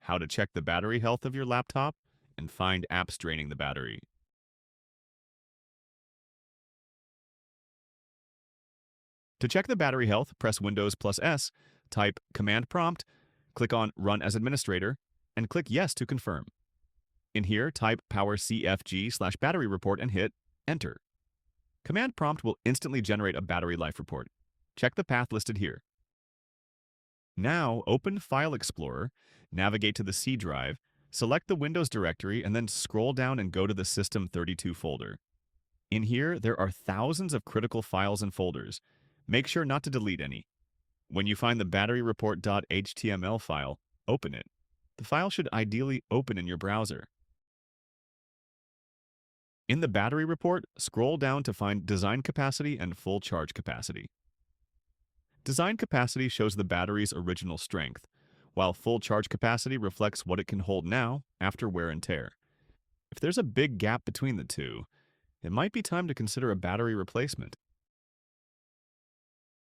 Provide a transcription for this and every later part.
how to check the battery health of your laptop, and find apps draining the battery. To check the battery health, press Windows plus S, type Command Prompt, click on Run as Administrator, and click Yes to confirm. In here, type powercfg/battery report and hit Enter. Command Prompt will instantly generate a battery life report. Check the path listed here. Now, open File Explorer, navigate to the C drive, select the Windows directory, and then scroll down and go to the System32 folder. In here, there are thousands of critical files and folders. Make sure not to delete any. When you find the battery report.html file, open it. The file should ideally open in your browser. In the battery report, scroll down to find design capacity and full charge capacity. Design capacity shows the battery's original strength, while full charge capacity reflects what it can hold now after wear and tear. If there's a big gap between the two, it might be time to consider a battery replacement.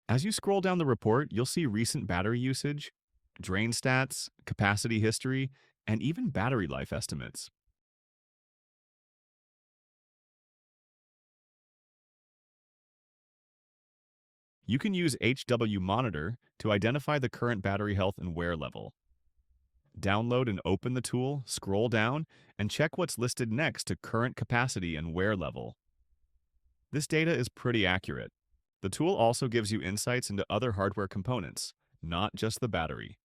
As you scroll down the report, you'll see recent battery usage, drain stats, capacity history, and even battery life estimates. You can use HWMonitor to identify the current battery health and wear level. Download and open the tool, scroll down, and check what's listed next to current capacity and wear level. This data is pretty accurate. The tool also gives you insights into other hardware components, not just the battery.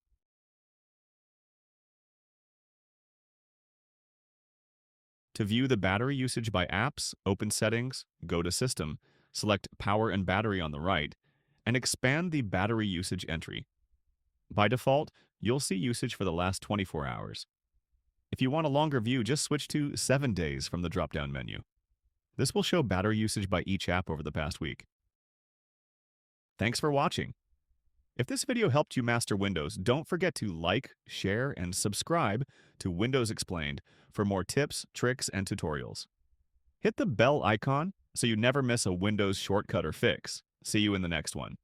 To view the battery usage by apps, open Settings, go to System, select Power and Battery on the right, and expand the battery usage entry. By default, you'll see usage for the last 24 hours. If you want a longer view, just switch to 7 days from the drop-down menu. This will show battery usage by each app over the past week. Thanks for watching. If this video helped you master Windows, don't forget to like, share, and subscribe to Windows Explained for more tips, tricks, and tutorials. Hit the bell icon so you never miss a Windows shortcut or fix. See you in the next one.